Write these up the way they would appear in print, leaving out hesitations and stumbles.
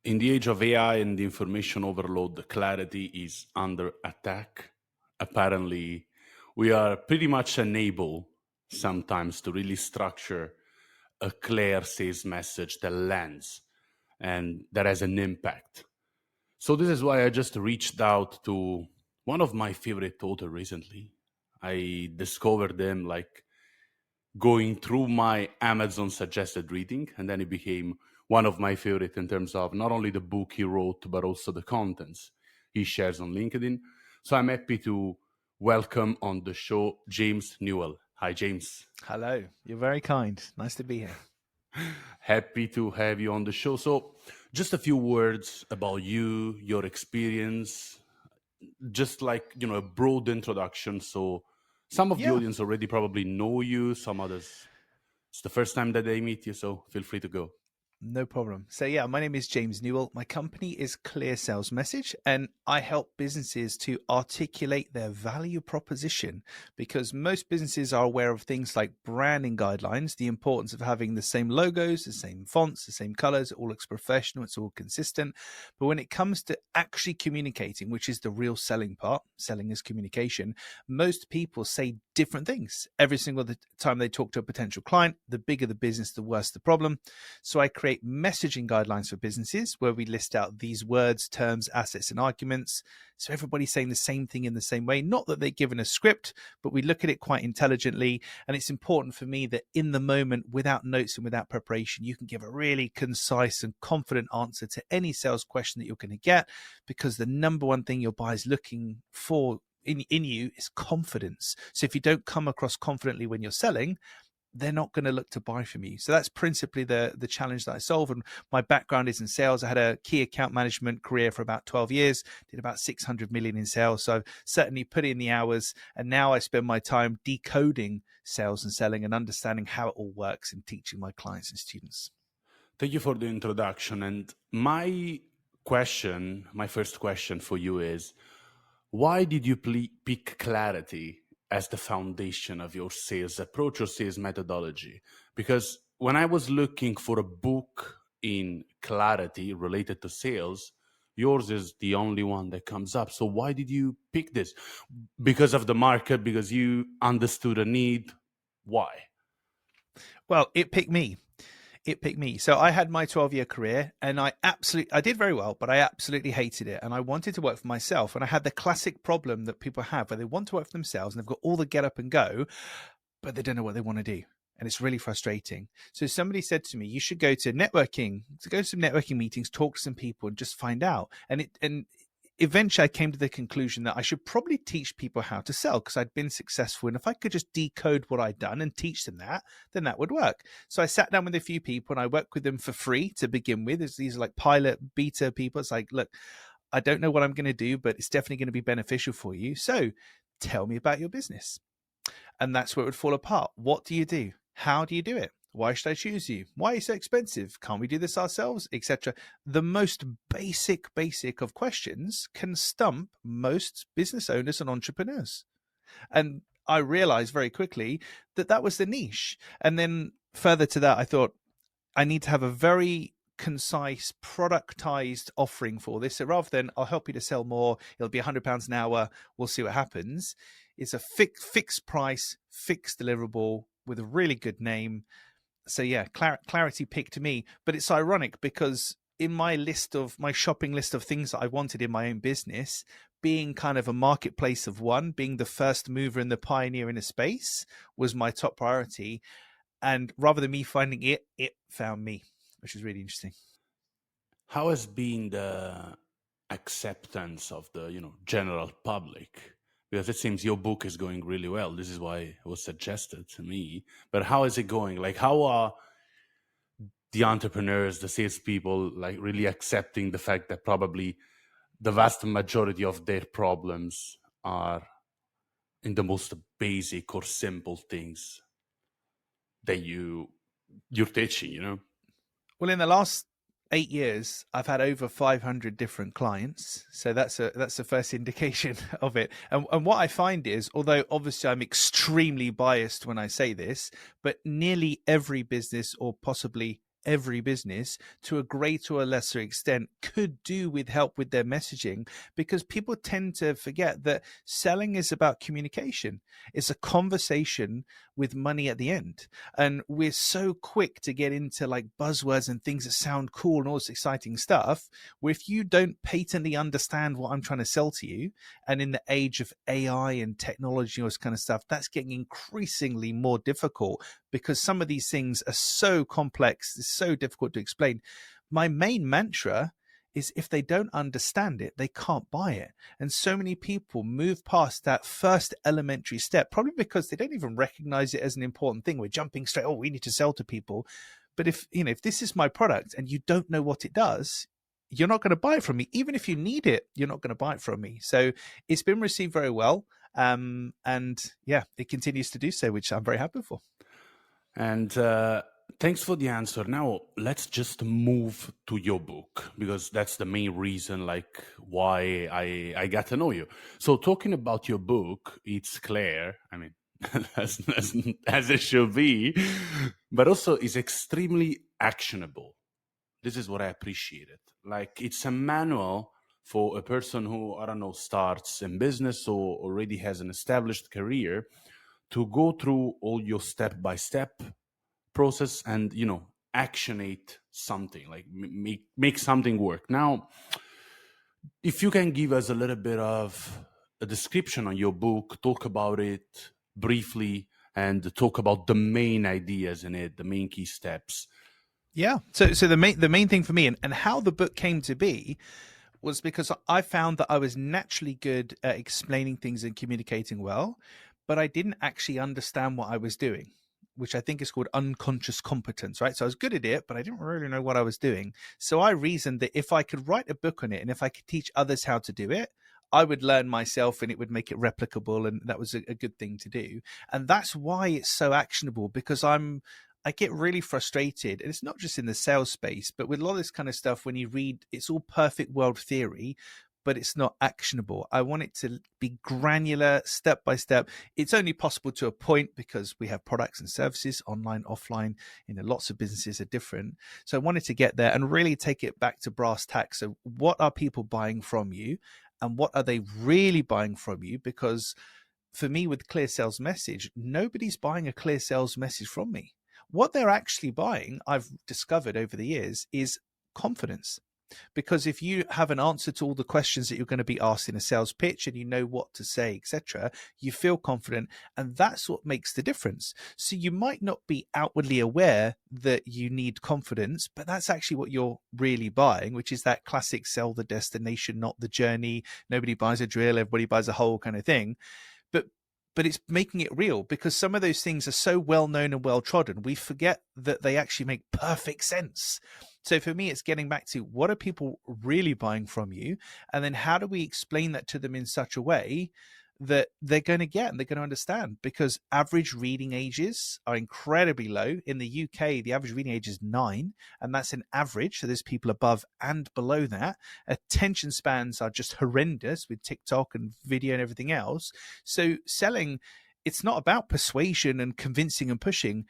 In the age of AI and information overload, the clarity is under attack. Apparently, we are pretty much unable sometimes to really structure a clear sales message that lands and that has an impact. So this is why I just reached out to one of my favorite authors recently. I discovered them like going through my Amazon suggested reading, and then it became one of my favorite in terms of not only the book he wrote, but also the contents he shares on LinkedIn. So I'm happy to welcome on the show James Newell. Hi, James. Hello. You're very kind. Nice to be here. Happy to have you on the show. So, just a few words about you, your experience, just like, a broad introduction. So, some of the Yeah. audience already probably know you, some others, it's the first time that they meet you. So, feel free to go. No problem. So, yeah, my name is James Newell. My company is Clear Sales Message, and I help businesses to articulate their value proposition because most businesses are aware of things like branding guidelines, the importance of having the same logos, the same fonts, the same colors. It all looks professional, it's all consistent. But when it comes to actually communicating, which is the real selling part, selling is communication, most people say different things every single time they talk to a potential client. The bigger the business, the worse the problem. So I create messaging guidelines for businesses where we list out these words, terms, assets, and arguments. So everybody's saying the same thing in the same way. Not that they're given a script, but we look at it quite intelligently. And it's important for me that in the moment, without notes and without preparation, you can give a really concise and confident answer to any sales question that you're going to get, because the number one thing your buyer's looking for in you is confidence. So if you don't come across confidently when you're selling, they're not going to look to buy from you. So that's principally the challenge that I solve. And my background is in sales. I had a key account management career for about 12 years, did about 600 million in sales. So I've certainly put in the hours. And now I spend my time decoding sales and selling and understanding how it all works and teaching my clients and students. Thank you for the introduction. And my first question for you is, why did you pick clarity as the foundation of your sales approach or sales methodology? Because when I was looking for a book in clarity related to sales, yours is the only one that comes up. So why did you pick this? Because of the market? Because you understood a need? Why? Well, it picked me. So I had my 12-year career and I did very well, but I absolutely hated it. And I wanted to work for myself. And I had the classic problem that people have where they want to work for themselves and they've got all the get up and go, but they don't know what they want to do. And it's really frustrating. So somebody said to me, you should go to some networking meetings, talk to some people and just find out. And eventually I came to the conclusion that I should probably teach people how to sell because I'd been successful. And if I could just decode what I'd done and teach them that, then that would work. So I sat down with a few people and I worked with them for free to begin with. These are like pilot beta people. It's like, look, I don't know what I'm going to do, but it's definitely going to be beneficial for you. So tell me about your business. And that's where it would fall apart. What do you do? How do you do it? Why should I choose you? Why are you so expensive? Can't we do this ourselves? Etc. The most basic of questions can stump most business owners and entrepreneurs. And I realized very quickly that that was the niche. And then further to that, I thought I need to have a very concise productized offering for this. So rather than I'll help you to sell more, it'll be £100 an hour, we'll see what happens. It's a fixed price, fixed deliverable with a really good name. So yeah, clarity picked me, but it's ironic because in my shopping list of things that I wanted in my own business, being kind of a marketplace of one, being the first mover and the pioneer in a space was my top priority. And rather than me finding it, it found me, which is really interesting. How has been the acceptance of the general public? Because it seems your book is going really well. This is why it was suggested to me. But how is it going? Like, how are the entrepreneurs, the salespeople, like really accepting the fact that probably the vast majority of their problems are in the most basic or simple things that you're teaching? Well, in the last 8 years, I've had over 500 different clients. So that's the first indication of it. And what I find is, although obviously I'm extremely biased when I say this, but nearly every business or possibly every business to a greater or lesser extent could do with help with their messaging, because people tend to forget that selling is about communication. It's a conversation with money at the end. And we're so quick to get into like buzzwords and things that sound cool and all this exciting stuff, where if you don't patently understand what I'm trying to sell to you, and in the age of AI and technology, all this kind of stuff, that's getting increasingly more difficult because some of these things are so complex, it's so difficult to explain. My main mantra is if they don't understand it, they can't buy it. And so many people move past that first elementary step, probably because they don't even recognize it as an important thing. We're jumping straight, oh, we need to sell to people. But if this is my product and you don't know what it does, you're not going to buy it from me. Even if you need it, you're not going to buy it from me. So it's been received very well. And yeah, it continues to do so, which I'm very happy for. And thanks for the answer. Now let's just move to your book, because that's the main reason, like, why I got to know you. So talking about your book, it's clear. I mean, as it should be, but also is extremely actionable. This is what I appreciated. Like, it's a manual for a person who, I don't know, starts in business or already has an established career, to go through all your step-by-step process and, actionate something, like make something work. Now, if you can give us a little bit of a description on your book, talk about it briefly, and talk about the main ideas in it, the main key steps. Yeah. So the main thing for me, and how the book came to be, was because I found that I was naturally good at explaining things and communicating well, but I didn't actually understand what I was doing, which I think is called unconscious competence, right? So I was good at it, but I didn't really know what I was doing. So I reasoned that if I could write a book on it and if I could teach others how to do it, I would learn myself and it would make it replicable. And that was a good thing to do. And that's why it's so actionable, because I get really frustrated. And it's not just in the sales space, but with a lot of this kind of stuff, when you read, it's all perfect world theory, but it's not actionable. I want it to be granular, step by step. It's only possible to a point because we have products and services, online, offline. Lots of businesses are different. So I wanted to get there and really take it back to brass tacks. So what are people buying from you, and what are they really buying from you? Because for me, with clear sales message, nobody's buying a clear sales message from me. What they're actually buying, I've discovered over the years, is confidence. Because if you have an answer to all the questions that you're going to be asked in a sales pitch and you know what to say, etc., you feel confident, and that's what makes the difference. So you might not be outwardly aware that you need confidence, but that's actually what you're really buying, which is that classic sell the destination, not the journey. Nobody buys a drill, everybody buys a hole kind of thing. But it's making it real, because some of those things are so well known and well trodden, we forget that they actually make perfect sense. So for me, it's getting back to what are people really buying from you? And then how do we explain that to them in such a way that they're going to get and they're going to understand? Because average reading ages are incredibly low. In the UK, the average reading age is 9, and that's an average. So there's people above and below that. Attention spans are just horrendous with TikTok and video and everything else. So selling, it's not about persuasion and convincing and pushing.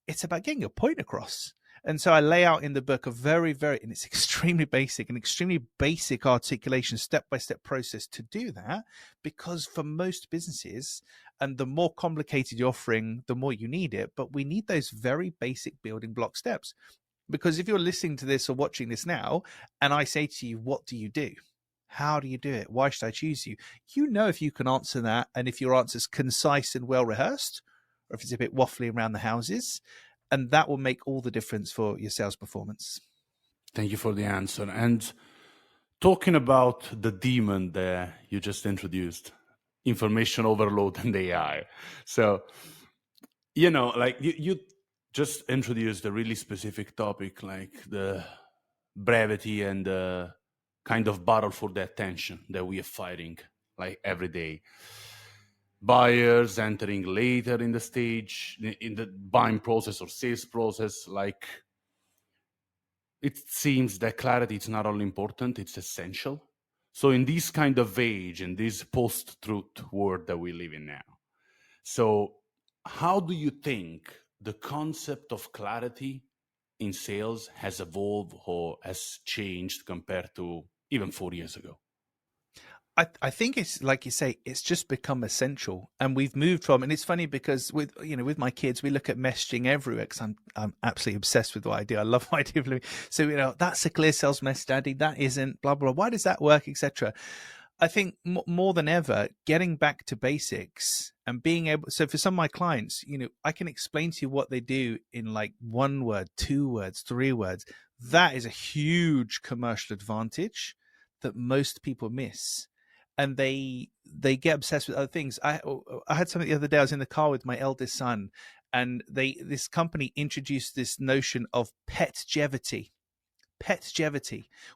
It's about getting a point across. And so I lay out in the book a very, and it's extremely basic articulation, step-by-step process to do that, because for most businesses, and the more complicated your offering, the more you need it, but we need those very basic building block steps. Because if you're listening to this or watching this now, and I say to you, what do you do? How do you do it? Why should I choose you? You know if you can answer that, and if your answer is concise and well rehearsed, or if it's a bit waffly around the houses, and that will make all the difference for your sales performance. Thank you for the answer. And talking about the demon that you just introduced, information overload and AI. So, like you just introduced a really specific topic, like the brevity and the kind of battle for the attention that we are fighting like every day. Buyers entering later in the stage, in the buying process or sales process, like, it seems that clarity is not only important, it's essential. So in this kind of age, in this post-truth world that we live in now, so how do you think the concept of clarity in sales has evolved or has changed compared to even 4 years ago? I think it's like you say, it's just become essential, and we've moved from. And it's funny because with my kids, we look at messaging everywhere because I'm absolutely obsessed with what I do. I love what I do. So that's a clear sales message, Daddy. That isn't blah blah. Why does that work, etc. I think more than ever, getting back to basics and being able. So for some of my clients, I can explain to you what they do in like 1 word, 2 words, 3 words. That is a huge commercial advantage that most people miss, and they get obsessed with other things. I had something the other day. I was in the car with my eldest son, and this company introduced this notion of petgevity,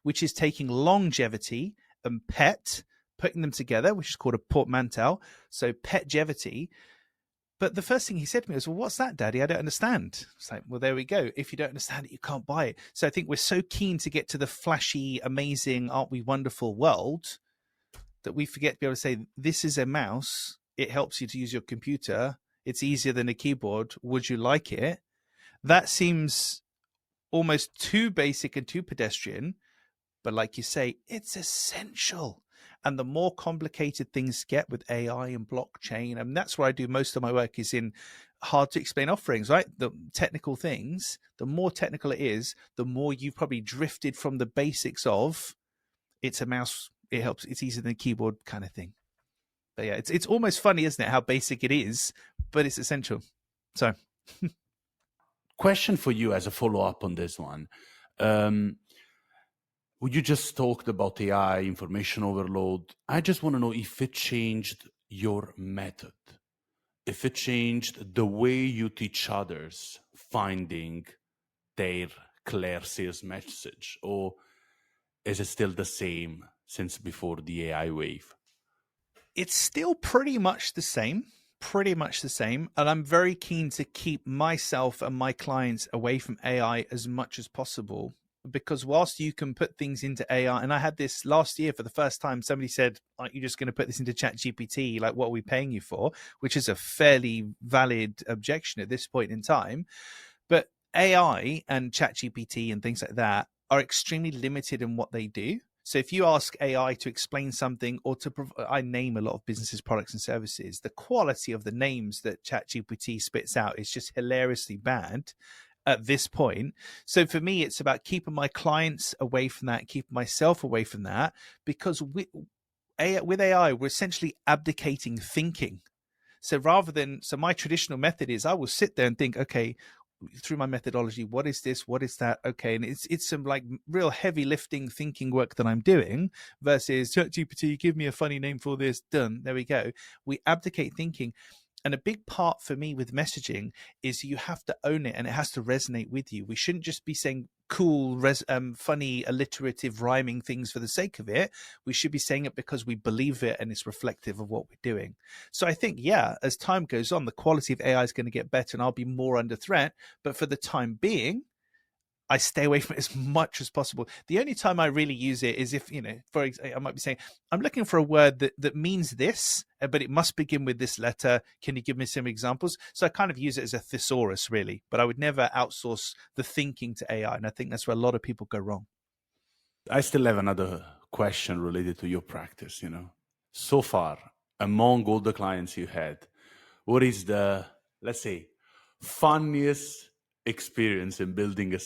which is taking longevity and pet, putting them together, which is called a portmanteau. So petgevity. But the first thing he said to me was, well, what's that, Daddy? I don't understand. It's like, well, there we go. If you don't understand it, you can't buy it. So I think we're so keen to get to the flashy, amazing, aren't we wonderful world that we forget to be able to say, this is a mouse. It helps you to use your computer. It's easier than a keyboard. Would you like it? That seems almost too basic and too pedestrian. But like you say, it's essential. And the more complicated things get with AI and blockchain, and that's where I do most of my work, is in hard to explain offerings, right? The technical things, the more technical it is, the more you've probably drifted from the basics of it's a mouse, it helps, it's easier than a keyboard kind of thing. But yeah, it's almost funny, isn't it, how basic it is, but it's essential. So Question for you as a follow-up on this one. You just talked about AI, information overload. I just want to know if it changed your method, if it changed the way you teach others finding their clear sales message, or is it still the same since before the AI wave? it's still pretty much the same. And I'm very keen to keep myself and my clients away from AI as much as possible, because whilst you can put things into AI, and I had this last year for the first time, somebody said, aren't you just going to put this into Chat GPT? Like, what are we paying you for? Which is a fairly valid objection at this point in time. But AI and Chat GPT and things like that are extremely limited in what they do. So if you ask AI to explain something, or I name a lot of businesses, products and services, the quality of the names that ChatGPT spits out is just hilariously bad at this point. So for me, it's about keeping my clients away from that, keeping myself away from that, because with AI, we're essentially abdicating thinking. So my traditional method is I will sit there and think, okay, through my methodology, what is this? What is that? Okay. And it's some like real heavy lifting thinking work that I'm doing, versus ChatGPT, give me a funny name for this. Done. There we go. We abdicate thinking. And a big part for me with messaging is you have to own it, and it has to resonate with you. We shouldn't just be saying cool, funny, alliterative, rhyming things for the sake of it. We should be saying it because we believe it and it's reflective of what we're doing. So I think, yeah, as time goes on, the quality of AI is going to get better and I'll be more under threat. But for the time being, I stay away from it as much as possible. The only time I really use it is if, for example, I might be saying, I'm looking for a word that means this, but it must begin with this letter. Can you give me some examples? So I kind of use it as a thesaurus, really, but I would never outsource the thinking to AI. And I think that's where a lot of people go wrong. I still have another question related to your practice. So far, among all the clients you had, what is the, let's say, funniest experience in building a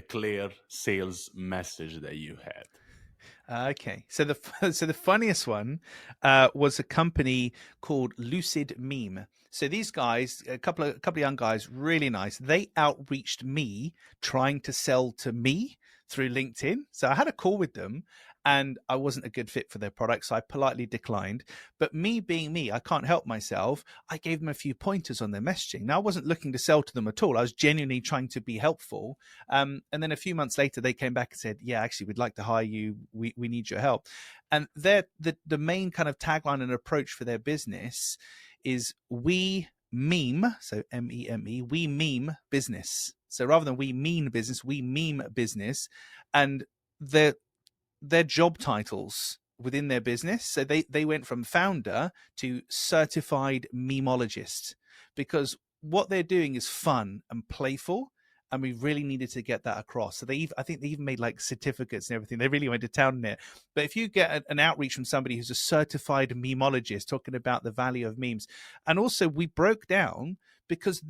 clear sales message that you had? Okay, so the funniest one was a company called Lucid Meme. So these guys, a couple of young guys, really nice. They outreached me trying to sell to me through LinkedIn. So I had a call with them, and I wasn't a good fit for their product, so I politely declined. But me being me, I can't help myself. I gave them a few pointers on their messaging. Now, I wasn't looking to sell to them at all. I was genuinely trying to be helpful. And then a few months later, they came back and said, yeah, actually, we'd like to hire you. We need your help. And the main kind of tagline and approach for their business is we meme, so MEME, we meme business. So rather than we mean business, we meme business. And their job titles within their business. So they went from founder to certified memologist, because what they're doing is fun and playful. And we really needed to get that across. So I think they even made like certificates and everything. They really went to town on it. But if you get an outreach from somebody who's a certified memologist talking about the value of memes, and also we broke down, because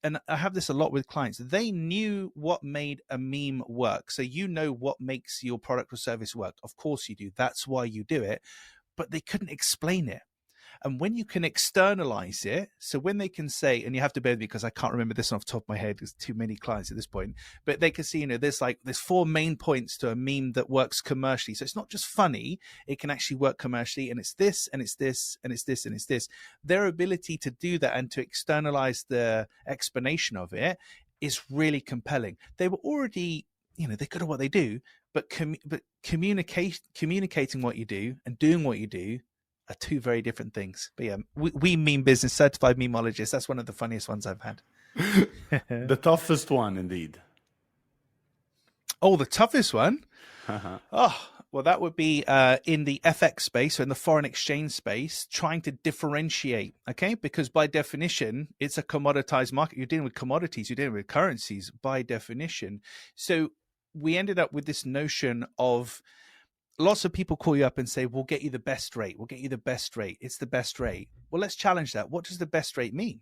and I have this a lot with clients, they knew what made a meme work. So you know what makes your product or service work. Of course you do. That's why you do it. But they couldn't explain it. And when you can externalize it, so when they can say, and you have to bear with me because I can't remember this off the top of my head, there's too many clients at this point, but they can see, there's 4 main points to a meme that works commercially. So it's not just funny, it can actually work commercially, and it's this, and it's this, and it's this, and it's this. Their ability to do that and to externalize the explanation of it is really compelling. They were already, they're good at what they do, but communicating what you do and doing what you do are 2 very different things. But yeah, we meme business, certified memologist. That's one of the funniest ones I've had. The toughest one, indeed. Oh, the toughest one? Oh, well, that would be in the FX space, so in the foreign exchange space, trying to differentiate, okay? Because by definition, it's a commoditized market. You're dealing with commodities, you're dealing with currencies by definition. So we ended up with this notion of, lots of people call you up and say, we'll get you the best rate. We'll get you the best rate. It's the best rate. Well, let's challenge that. What does the best rate mean?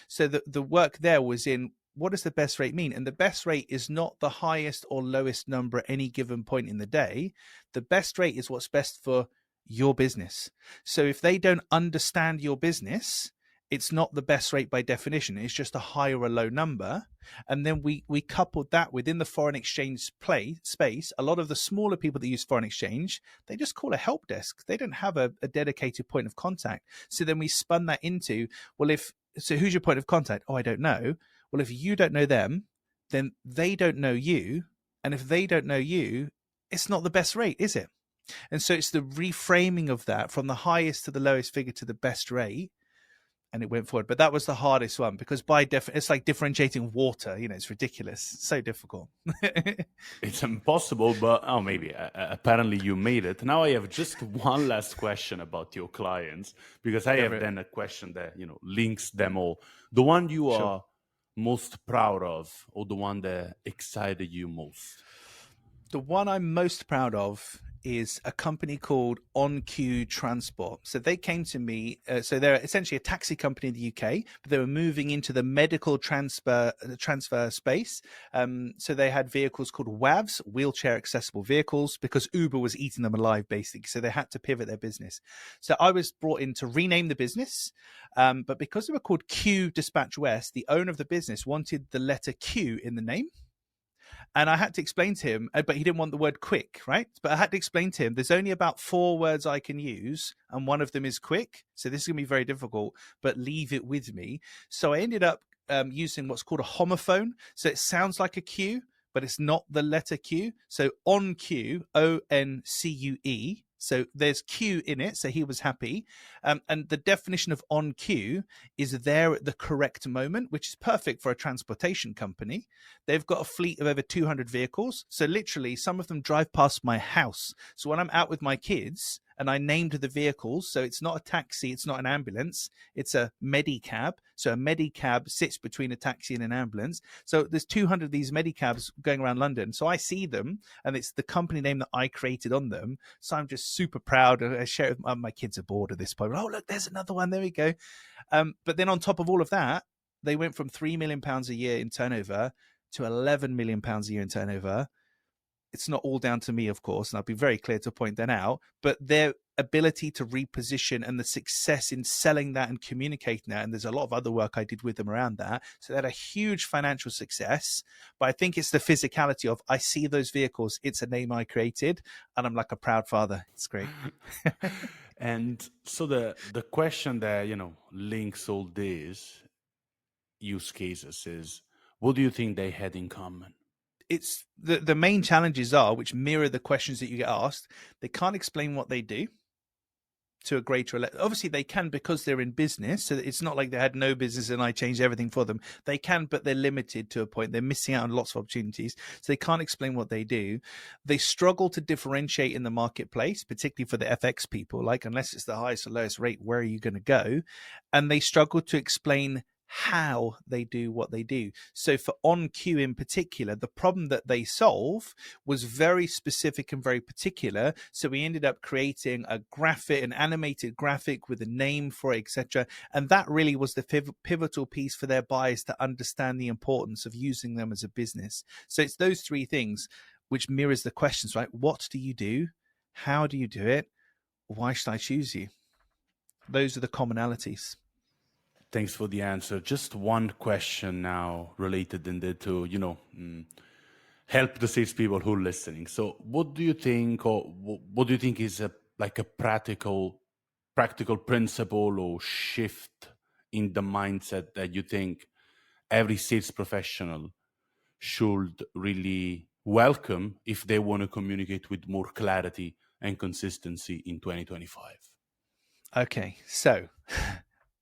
So the work there was in, what does the best rate mean? And the best rate is not the highest or lowest number at any given point in the day. The best rate is what's best for your business. So if they don't understand your business, it's not the best rate by definition. It's just a high or a low number. And then we coupled that within the foreign exchange space. A lot of the smaller people that use foreign exchange, they just call a help desk. They don't have a dedicated point of contact. So then we spun that into, so who's your point of contact? Oh, I don't know. Well, if you don't know them, then they don't know you. And if they don't know you, it's not the best rate, is it? And so it's the reframing of that from the highest to the lowest figure to the best rate. And it went forward. But that was the hardest one, because it's like differentiating water. It's ridiculous. So difficult. It's impossible, but maybe apparently you made it. Now I have just one last question about your clients, because I have then a question that links them all. The one you are most proud of, or the one that excited you most? The one I'm most proud of is a company called OnQ Transport. So they came to me. So they're essentially a taxi company in the UK, but they were moving into the medical transfer space. So they had vehicles called WAVs, wheelchair accessible vehicles, because Uber was eating them alive, basically. So they had to pivot their business. So I was brought in to rename the business. But because they were called Q Dispatch West, the owner of the business wanted the letter Q in the name. And I had to explain to him, but he didn't want the word quick, right? But I had to explain to him, there's only about 4 words I can use, and one of them is quick. So this is going to be very difficult, but leave it with me. So I ended up using what's called a homophone. So it sounds like a Q, but it's not the letter Q. So OnQ, ONCUE. So there's Q in it. So he was happy. And the definition of on Q is there at the correct moment, which is perfect for a transportation company. They've got a fleet of over 200 vehicles. So literally some of them drive past my house. So when I'm out with my kids and I named the vehicles, so it's not a taxi, it's not an ambulance, it's a medicab. So a medicab sits between a taxi and an ambulance. So there's 200 of these medicabs going around London. So I see them and it's the company name that I created on them. So I'm just super proud. I share it with my kids are bored at this point. Oh, look, there's another one. There we go. But then on top of all of that, they went from £3 million a year in turnover to £11 million a year in turnover. It's not all down to me, of course, and I'll be very clear to point that out, but their ability to reposition and the success in selling that and communicating that, and there's a lot of other work I did with them around that, so they had a huge financial success, but I think it's the physicality of, I see those vehicles, it's a name I created, and I'm like a proud father. It's great. And so the question that, links all these use cases is, what do you think they had in common? It's the main challenges are, which mirror the questions that you get asked. They can't explain what they do to a greater level. Obviously they can because they're in business. So it's not like they had no business and I changed everything for them. They can, but they're limited to a point. They're missing out on lots of opportunities. So they can't explain what they do. They struggle to differentiate in the marketplace, particularly for the FX people, like unless it's the highest or lowest rate, where are you going to go? And they struggle to explain how they do what they do. So for OnQ in particular, the problem that they solve was very specific and very particular. So we ended up creating a graphic, an animated graphic with a name for it, etc. And that really was the pivotal piece for their buyers to understand the importance of using them as a business. So it's those three things which mirrors the questions, right? What do you do? How do you do it? Why should I choose you? Those are the commonalities. Thanks for the answer. Just one question now related indeed to, help the salespeople who are listening. So what do you think, or what do you think is a practical principle or shift in the mindset that you think every sales professional should really welcome if they want to communicate with more clarity and consistency in 2025? Okay, so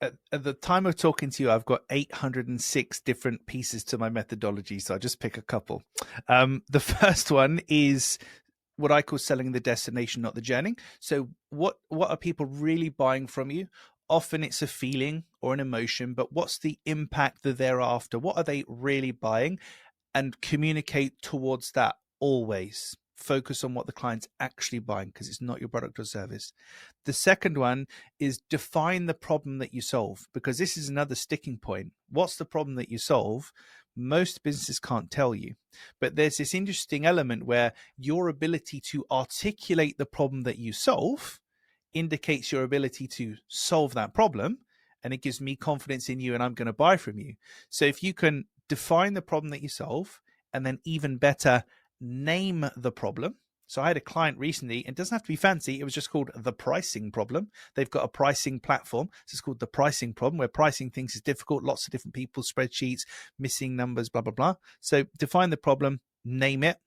at the time of talking to you, I've got 806 different pieces to my methodology, so I'll just pick a couple. The first one is what I call selling the destination, not the journey. So what are people really buying from you? Often it's a feeling or an emotion, but what's the impact that they're after? What are they really buying? And communicate towards that always. Focus on what the client's actually buying, because it's not your product or service. The second one is define the problem that you solve, because this is another sticking point. What's the problem that you solve? Most businesses can't tell you, but there's this interesting element where your ability to articulate the problem that you solve indicates your ability to solve that problem, and it gives me confidence in you, and I'm going to buy from you. So if you can define the problem that you solve, and then even better, name the problem. So I had a client recently, and it doesn't have to be fancy. It was just called the pricing problem. They've got a pricing platform. So it's called the pricing problem, where pricing things is difficult, lots of different people, spreadsheets, missing numbers, blah, blah, blah. So define the problem, name it.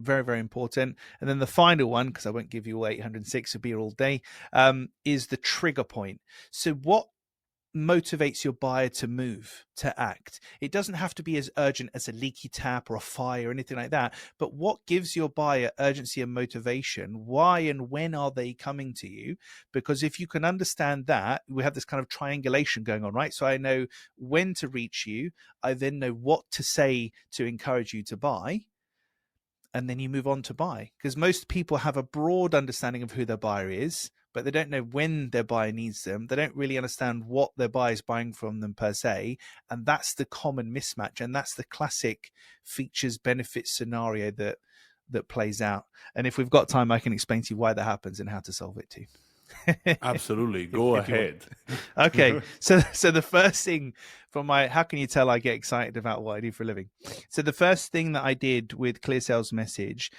Very, very important. And then the final one, because I won't give you all 806, it'll be here all day, is the trigger point. So what motivates your buyer to move, to act? It doesn't have to be as urgent as a leaky tap or a fire or anything like that, but what gives your buyer urgency and motivation? Why and when are they coming to you? Because if you can understand that, we have this kind of triangulation going on, right? So I know when to reach you, I then know what to say to encourage you to buy, and then you move on to buy. Because most people have a broad understanding of who their buyer is, but they don't know when their buyer needs them. They don't really understand what their buyer is buying from them per se. And that's the common mismatch. And that's the classic features benefits scenario that plays out. And if we've got time, I can explain to you why that happens and how to solve it too. Absolutely. Go ahead. Okay. So the first thing from my, how can you tell I get excited about what I do for a living? So the first thing that I did with Clear Sales Message,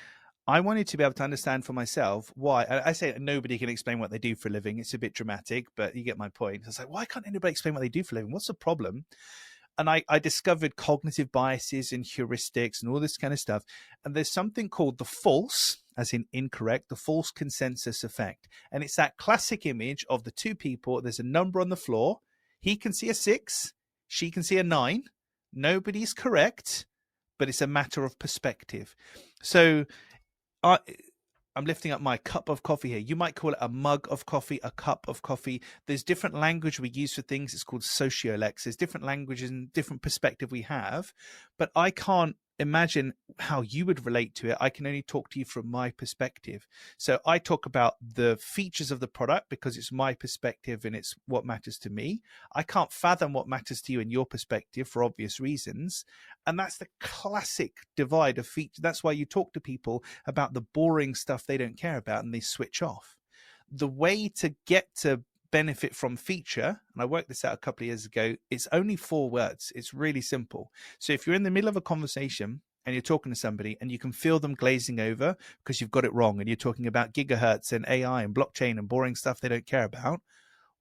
I wanted to be able to understand for myself why. I say nobody can explain what they do for a living. It's a bit dramatic, but you get my point. I was like, why can't anybody explain what they do for a living? What's the problem? And I discovered cognitive biases and heuristics and all this kind of stuff. And there's something called the false, as in incorrect, the false consensus effect. And it's that classic image of the two people. There's a number on the floor. He can see a 6. She can see a 9. Nobody's correct, but it's a matter of perspective. So I'm lifting up my cup of coffee here. You might call it a mug of coffee, a cup of coffee. There's different language we use for things. It's called sociolex. There's different languages and different perspective we have, but I can't imagine how you would relate to it. I can only talk to you from my perspective. So I talk about the features of the product because it's my perspective and it's what matters to me. I can't fathom what matters to you in your perspective for obvious reasons. And that's the classic divide of feature. That's why you talk to people about the boring stuff they don't care about and they switch off. The way to get to benefit from feature, and I worked this out a couple of years ago, it's only 4 words. It's really simple. So if you're in the middle of a conversation and you're talking to somebody and you can feel them glazing over because you've got it wrong and you're talking about gigahertz and AI and blockchain and boring stuff they don't care about,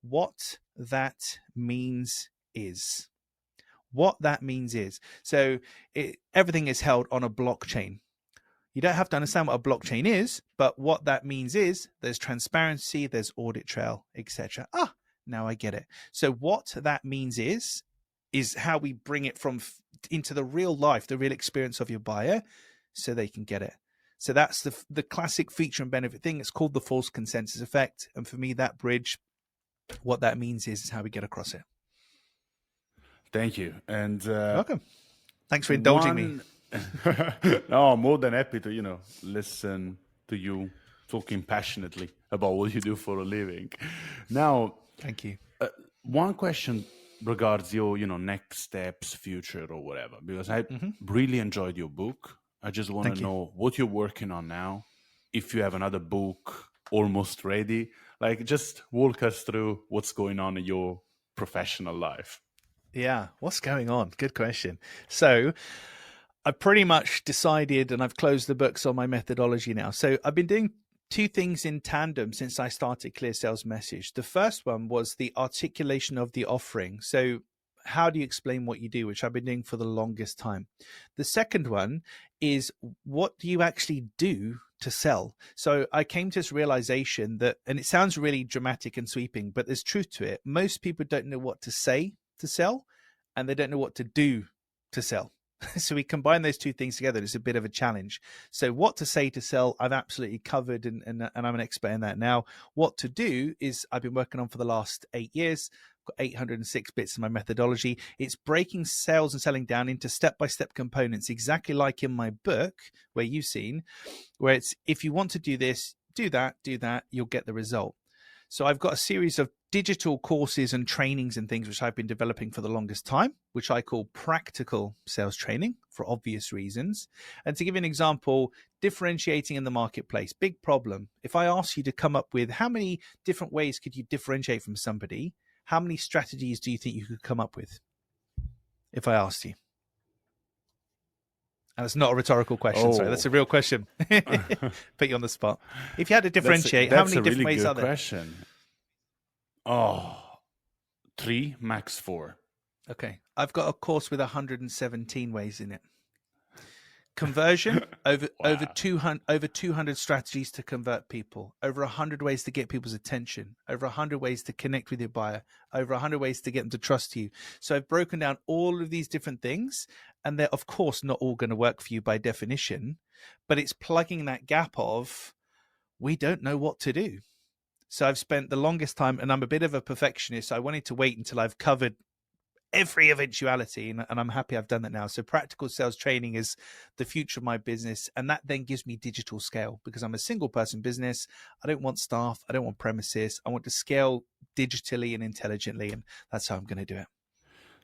what that means is. What that means is, so everything is held on a blockchain. You don't have to understand what a blockchain is, but what that means is there's transparency, there's audit trail, etc. Now I get it. So what that means is how we bring it from into the real life, the real experience of your buyer, so they can get it. So that's the classic feature and benefit thing. It's called the false consensus effect. And for me, that bridge, what that means is how we get across it. Thank you. And Welcome. Thanks for indulging me. one, no, I'm more than happy to, listen to you talking passionately about what you do for a living. Now, Thank you. one question regards your, next steps, future, or whatever, because I Hmm. really enjoyed your book. I just want to Thank you. know what you're working on now. If you have another book almost ready, like just walk us through what's going on in your professional life. Yeah. What's going on? Good question. So I pretty much decided and I've closed the books on my methodology now. So I've been doing two things in tandem since I started Clear Sales Message. The first one was the articulation of the offering. So how do you explain what you do, which I've been doing for the longest time. The second one is what do you actually do to sell? So I came to this realization that, and it sounds really dramatic and sweeping, but there's truth to it. Most people don't know what to say to sell, and they don't know what to do to sell. So we combine those two things together. It's a bit of a challenge. So what to say to sell, I've absolutely covered, and I'm an expert in that now. What to do is I've been working on for the last 8 years. Got 806 bits in my methodology. It's breaking sales and selling down into step-by-step components, exactly like in my book, where you've seen, where it's if you want to do this, do that, you'll get the result. So I've got a series of digital courses and trainings and things which I've been developing for the longest time, which I call practical sales training for obvious reasons. And to give you an example, differentiating in the marketplace, big problem. If I ask you to come up with how many different ways could you differentiate from somebody, how many strategies do you think you could come up with if I asked you? And it's not a rhetorical question. Sorry, that's Oh, a real question. Put you on the spot. If you had to differentiate, how that's many a different really ways good are there? question. Oh, three, max four. Okay. I've got a course with 117 ways in it. Conversion, over Wow. 200 strategies to convert people, over 100 ways to get people's attention, over 100 ways to connect with your buyer, over 100 ways to get them to trust you. So I've broken down all of these different things, and they're of course not all going to work for you by definition, but it's plugging that gap of we don't know what to do. So I've spent the longest time, and I'm a bit of a perfectionist, so I wanted to wait until I've covered every eventuality, and I'm happy I've done that now. So practical sales training is the future of my business, and that then gives me digital scale because I'm a single person business. I don't want staff, I don't want premises, I want to scale digitally and intelligently, and that's how I'm going to do it.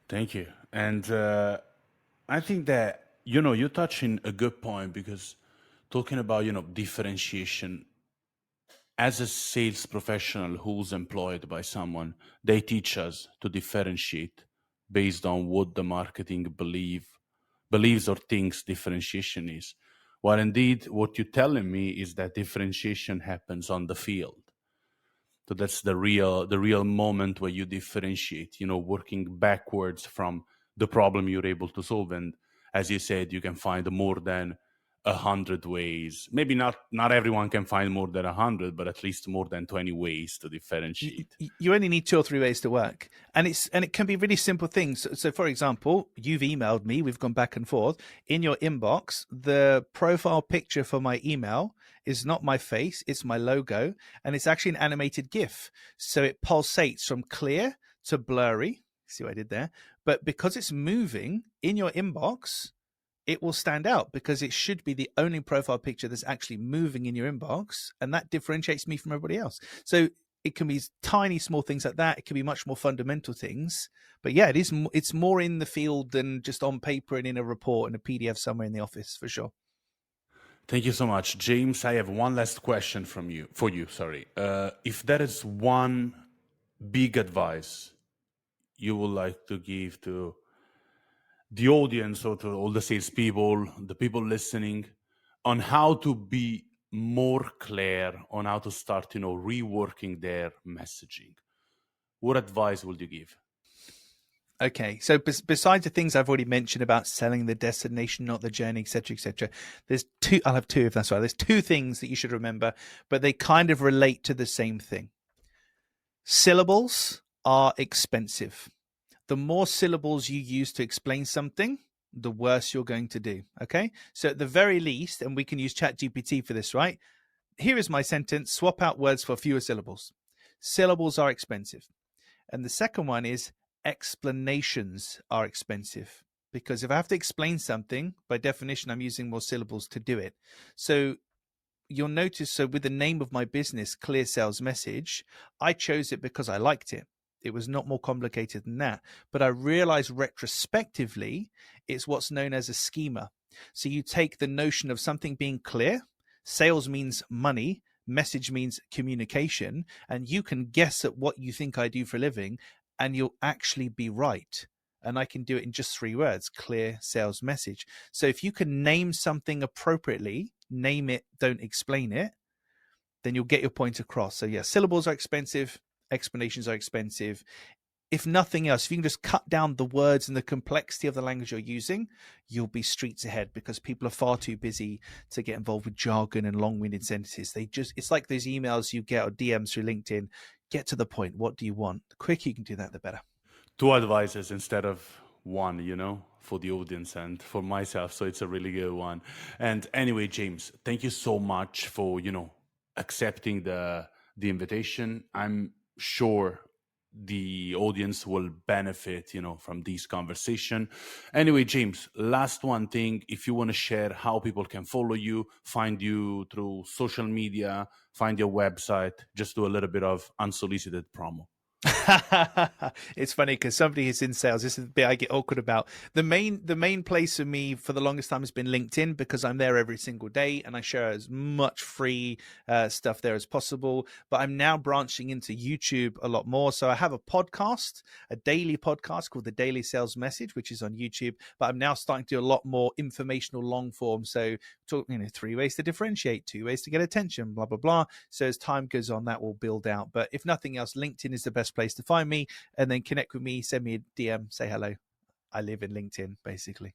Thank you. And I think that, you're touching a good point because talking about, differentiation as a sales professional who's employed by someone, they teach us to differentiate based on what the marketing believes or thinks differentiation is. While indeed, what you're telling me is that differentiation happens on the field. So that's the real moment where you differentiate, working backwards from the problem you're able to solve. And as you said, you can find more than 100 ways. Maybe not everyone can find more than 100, but at least more than 20 ways to differentiate. You only need 2 or 3 ways to work, and it can be really simple things. So for example, you've emailed me, we've gone back and forth. In your inbox, the profile picture for my email is not my face, it's my logo, and it's actually an animated GIF. So it pulsates from clear to blurry. See what I did there? But because it's moving in your inbox, it will stand out because it should be the only profile picture that's actually moving in your inbox, and that differentiates me from everybody else. So it can be tiny small things like that. It can be much more fundamental things, but yeah, it's more in the field than just on paper and in a report and a PDF somewhere in the office, for sure. Thank you so much, James. I have one last question for you. Sorry, if there is one big advice you would like to give to the audience or to all the salespeople, the people listening, on how to be more clear, on how to start, reworking their messaging, what advice would you give? Okay, so besides the things I've already mentioned about selling the destination, not the journey, etc., there's two. I'll have two if that's right. There's two things that you should remember, but they kind of relate to the same thing. Syllables are expensive. The more syllables you use to explain something, the worse you're going to do. Okay, so at the very least, and we can use ChatGPT for this, right? Here is my sentence: swap out words for fewer syllables. Syllables are expensive. And the second one is explanations are expensive, because if I have to explain something, by definition, I'm using more syllables to do it. So you'll notice, so with the name of my business, Clear Sales Message, I chose it because I liked it. It was not more complicated than that. But I realized retrospectively, it's what's known as a schema. So you take the notion of something being clear, sales means money, message means communication, and you can guess at what you think I do for a living, and you'll actually be right. And I can do it in just 3 words: clear sales message. So if you can name something appropriately, name it, don't explain it, then you'll get your point across. So yeah, syllables are expensive, explanations are expensive. If nothing else, if you can just cut down the words and the complexity of the language you're using, you'll be streets ahead, because people are far too busy to get involved with jargon and long-winded sentences. It's like those emails you get or DMs through LinkedIn. Get to the point. What do you want? The quicker you can do that, the better. 2 advices instead of one, for the audience and for myself. So it's a really good one. And anyway, James, thank you so much for, accepting the invitation. I'm sure the audience will benefit, from this conversation. Anyway, James, last one thing, if you want to share how people can follow you, find you through social media, find your website, just do a little bit of unsolicited promo. It's funny because somebody who's in sales, this is the bit I get awkward about. The main place for me for the longest time has been LinkedIn, because I'm there every single day and I share as much free stuff there as possible. But I'm now branching into YouTube a lot more. So I have a podcast, a daily podcast called The Daily Sales Message, which is on YouTube. But I'm now starting to do a lot more informational long form. So talk, 3 ways to differentiate, 2 ways to get attention, blah, blah, blah. So as time goes on, that will build out. But if nothing else, LinkedIn is the best place to find me, and then connect with me, send me a DM, say hello. I live in LinkedIn, basically.